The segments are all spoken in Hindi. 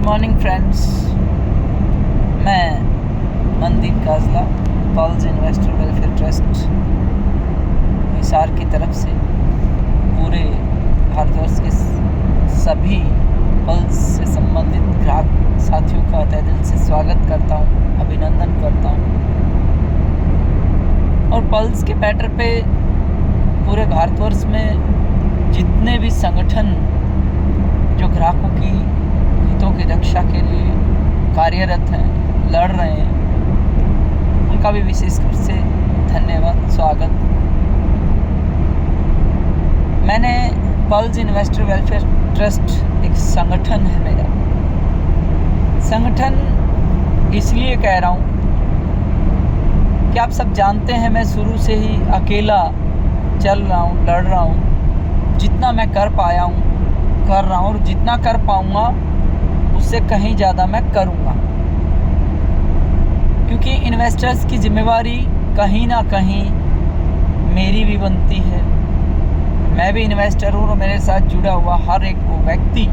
मॉर्निंग फ्रेंड्स, मैं Mandeep Kajla pulse investor welfare trust Hisar की तरफ से पूरे भारतवर्ष के सभी पल्स से संबंधित ग्राहक साथियों का तहे दिल से स्वागत करता हूँ, अभिनंदन करता हूँ। और पल्स के मैटर पे पूरे भारतवर्ष में जितने भी संगठन जो ग्राहकों की हितों की रक्षा के लिए कार्यरत हैं, लड़ रहे हैं, उनका भी विशेष रूप से धन्यवाद, स्वागत। मैंने पल्स इन्वेस्टर वेलफेयर ट्रस्ट एक संगठन है मेरा। संगठन इसलिए कह रहा हूँ कि आप सब जानते हैं मैं शुरू से ही अकेला चल रहा हूँ, लड़ रहा हूँ। जितना मैं कर पाया हूँ कर रहा हूँ और जितना कर पाऊँगा उससे कहीं ज़्यादा मैं करूँगा, क्योंकि इन्वेस्टर्स की जिम्मेवारी कहीं ना कहीं मेरी भी बनती है। मैं भी इन्वेस्टर हूँ और मेरे साथ जुड़ा हुआ हर एक वो व्यक्ति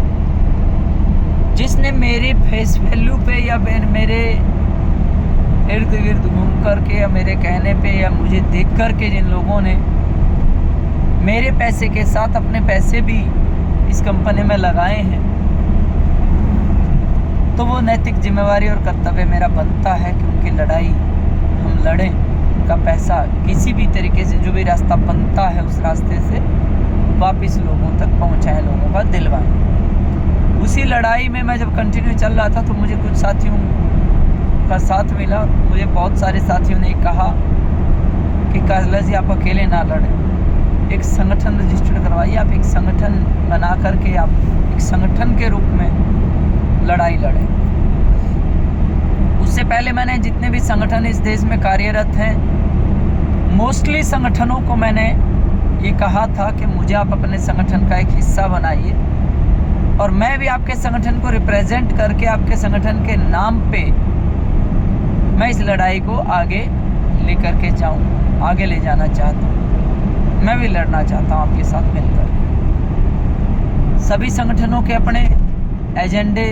जिसने मेरे फेस वैल्यू पे या मेरे इर्द गिर्द घूम करके या मेरे कहने पे या मुझे देख कर के जिन लोगों ने मेरे पैसे के साथ अपने पैसे भी इस कंपनी में लगाए हैं, तो वो नैतिक जिम्मेवारी और कर्तव्य मेरा बनता है कि उनकी लड़ाई हम लड़ें, का पैसा किसी भी तरीके से जो भी रास्ता बनता है उस रास्ते से वापस लोगों तक पहुंचाएं, लोगों का दिलवाएं। उसी लड़ाई में मैं जब कंटिन्यू चल रहा था तो मुझे कुछ साथियों का साथ मिला। मुझे बहुत सारे साथियों ने कहा कि काजला जी आप अकेले ना लड़ें, एक संगठन रजिस्टर्ड करवाइए, आप एक संगठन बना करके आप एक संगठन के रूप में लड़ाई लड़ें। उससे पहले मैंने जितने भी संगठन इस देश में कार्यरत हैं, मोस्टली संगठनों को मैंने ये कहा था कि मुझे आप अपने संगठन का एक हिस्सा बनाइए और मैं भी आपके संगठन को रिप्रेजेंट करके आपके संगठन के नाम पे मैं इस लड़ाई को आगे लेकर के जाऊँ, आगे ले जाना चाहता हूँ। मैं भी लड़ना चाहता हूँ आपके साथ मिलकर। सभी संगठनों के अपने एजेंडे,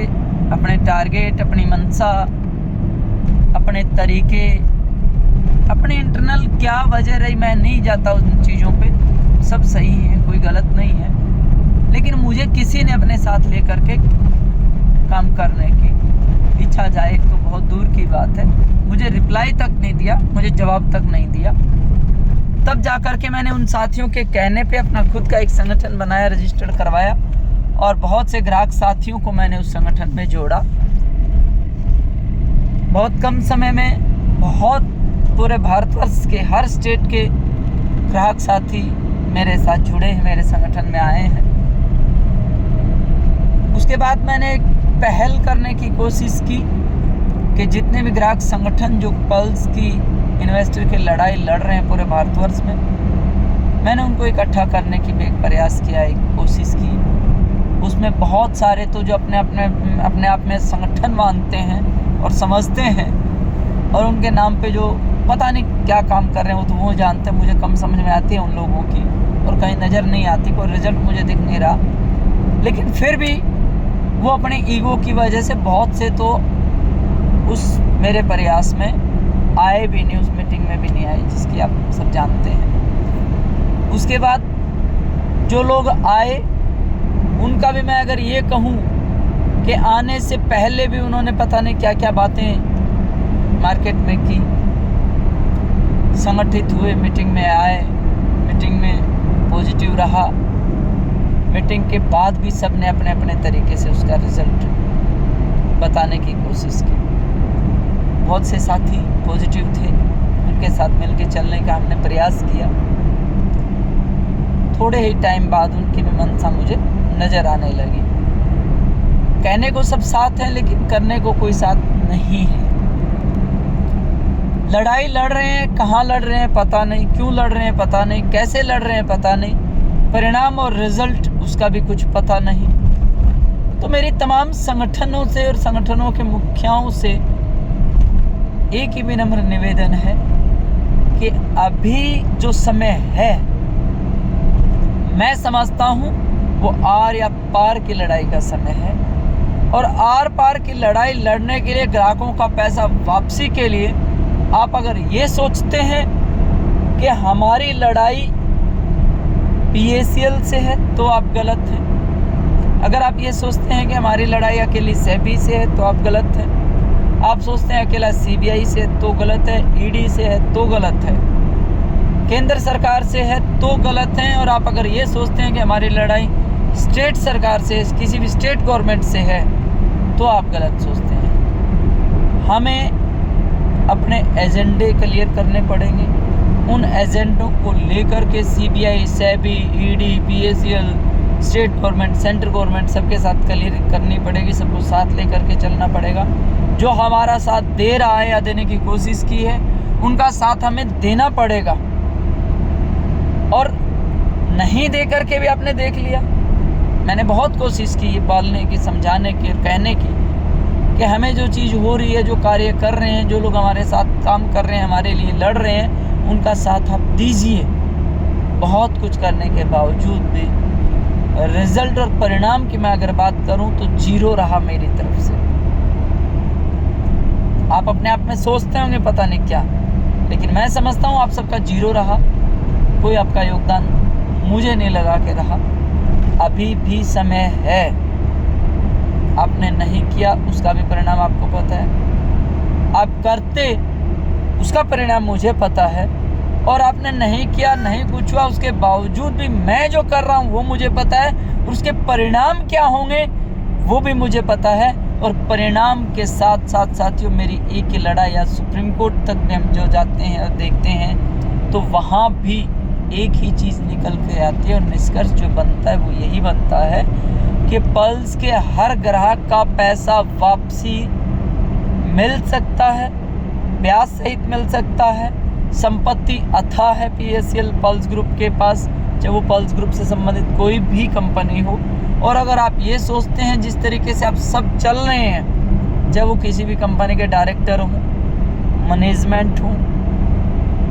अपने टारगेट, अपनी मंशा, अपने तरीके, अपने इंटरनल क्या वजह रही, मैं नहीं जाता उन चीज़ों पे। सब सही है, कोई गलत नहीं है, लेकिन मुझे किसी ने अपने साथ लेकर के काम करने की इच्छा जाए तो बहुत दूर की बात है, मुझे रिप्लाई तक नहीं दिया, मुझे जवाब तक नहीं दिया। तब जाकर के मैंने उन साथियों के कहने पे अपना खुद का एक संगठन बनाया, रजिस्टर्ड करवाया और बहुत से ग्राहक साथियों को मैंने उस संगठन में जोड़ा। बहुत कम समय में बहुत पूरे भारतवर्ष के हर स्टेट के ग्राहक साथी मेरे साथ जुड़े हैं, मेरे संगठन में आए हैं। उसके बाद मैंने एक पहल करने की कोशिश की कि जितने भी ग्राहक संगठन जो पल्स की इन्वेस्टर की लड़ाई लड़ रहे हैं पूरे भारतवर्ष में, मैंने उनको इकट्ठा करने की भी एक प्रयास किया, एक कोशिश की। उसमें बहुत सारे तो जो अपने आप में संगठन मानते हैं और समझते हैं और उनके नाम पे जो पता नहीं क्या काम कर रहे हैं वो जानते हैं। मुझे कम समझ में आती है उन लोगों की और कहीं नज़र नहीं आती, कोई रिजल्ट मुझे दिख नहीं रहा, लेकिन फिर भी वो अपने ईगो की वजह से बहुत से तो उस मेरे प्रयास में आए भी नहीं, उस मीटिंग में भी नहीं आए, जिसकी आप सब जानते हैं। उसके बाद जो लोग आए उनका भी मैं अगर ये कहूँ कि आने से पहले भी उन्होंने पता नहीं क्या क्या बातें मार्केट में की, संगठित हुए, मीटिंग में आए, मीटिंग में पॉजिटिव रहा, मीटिंग के बाद भी सब ने अपने अपने तरीके से उसका रिज़ल्ट बताने की कोशिश की। बहुत से साथी पॉजिटिव थे, उनके साथ मिलके चलने का हमने प्रयास किया। थोड़े ही टाइम बाद उनकी भी मंशा मुझे नज़र आने लगी। कहने को सब साथ हैं लेकिन करने को कोई साथ नहीं है। लड़ाई लड़ रहे हैं, कहाँ लड़ रहे हैं पता नहीं, क्यों लड़ रहे हैं पता नहीं, कैसे लड़ रहे हैं पता नहीं, परिणाम और रिजल्ट उसका भी कुछ पता नहीं। तो मेरी तमाम संगठनों से और संगठनों के मुखियाओं से एक ही विनम्र निवेदन है कि अभी जो समय है, मैं समझता हूँ वो आर या पार की लड़ाई का समय है। और आर पार की लड़ाई लड़ने के लिए, ग्राहकों का पैसा वापसी के लिए आप अगर ये सोचते हैं कि हमारी लड़ाई PACL से है तो आप गलत हैं। अगर आप ये सोचते हैं कि हमारी लड़ाई अकेली सेबी से है तो आप गलत हैं। आप सोचते हैं अकेला CBI से तो गलत है, ED से है तो गलत है, केंद्र सरकार से है तो गलत हैं। और आप अगर ये सोचते हैं कि हमारी लड़ाई स्टेट सरकार से, किसी भी स्टेट गवर्नमेंट से है तो आप गलत सोचते हैं। हमें अपने एजेंडे क्लियर करने पड़ेंगे। उन एजेंडों को लेकर के CBI, SEBI, ED, PACL, state government, central government सबके साथ क्लियर करनी पड़ेगी। सबको साथ लेकर के चलना पड़ेगा। जो हमारा साथ दे रहा है या देने की कोशिश की है, उनका साथ हमें देना पड़ेगा। और नहीं दे करके भी आपने देख लिया, मैंने बहुत कोशिश की ये बोलने की, समझाने की, कहने की कि हमें जो चीज़ हो रही है, जो कार्य कर रहे हैं, जो लोग हमारे साथ काम कर रहे हैं, हमारे लिए लड़ रहे हैं, उनका साथ आप दीजिए। बहुत कुछ करने के बावजूद भी रिजल्ट और परिणाम की मैं अगर बात करूं तो 0 रहा मेरी तरफ से। आप अपने आप में सोचते होंगे पता नहीं क्या, लेकिन मैं समझता हूं आप सबका 0 रहा। कोई आपका योगदान मुझे नहीं लगा के रहा। अभी भी समय है। आपने नहीं किया उसका भी परिणाम आपको पता है, आप करते उसका परिणाम मुझे पता है, और आपने नहीं किया, नहीं कुछ हुआ, उसके बावजूद भी मैं जो कर रहा हूँ वो मुझे पता है, और उसके परिणाम क्या होंगे वो भी मुझे पता है। और परिणाम के साथ साथ साथियों, मेरी एक ही लड़ाई या सुप्रीम कोर्ट तक में हम जो जाते हैं और देखते हैं तो वहाँ भी एक ही चीज़ निकल के आती है, और निष्कर्ष जो बनता है वो यही बनता है कि पल्स के हर ग्राहक का पैसा वापसी मिल सकता है, ब्याज सहित मिल सकता है। संपत्ति अथाह है PACL पल्स ग्रुप के पास, चाहे वो पल्स ग्रुप से संबंधित कोई भी कंपनी हो। और अगर आप ये सोचते हैं जिस तरीके से आप सब चल रहे हैं, चाहे वो किसी भी कंपनी के डायरेक्टर हों, मैनेजमेंट हो,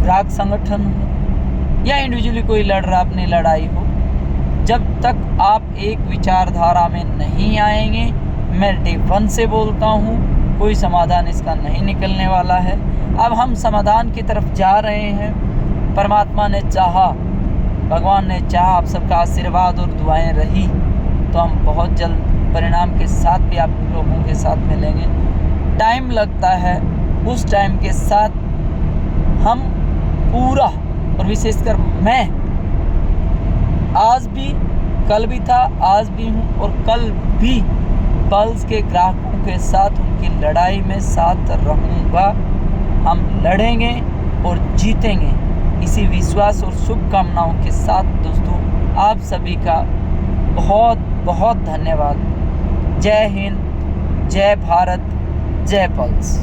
ग्राहक संगठन हो, या इंडिविजुअली कोई लड़ रहा अपनी लड़ाई हो, जब तक आप एक विचारधारा में नहीं आएंगे, मैं डे 1 से बोलता हूँ, कोई समाधान इसका नहीं निकलने वाला है। अब हम समाधान की तरफ जा रहे हैं। परमात्मा ने चाहा, भगवान ने चाहा, आप सबका आशीर्वाद और दुआएं रही तो हम बहुत जल्द परिणाम के साथ भी आप लोगों के साथ मिलेंगे। टाइम लगता है, उस टाइम के साथ हम पूरा, और विशेषकर मैं आज भी, कल भी था, आज भी हूँ और कल भी पल्स के ग्राहकों के साथ उनकी लड़ाई में साथ रहूँगा। हम लड़ेंगे और जीतेंगे, इसी विश्वास और शुभकामनाओं के साथ दोस्तों आप सभी का बहुत बहुत धन्यवाद। जय हिंद, जय भारत, जय पल्स।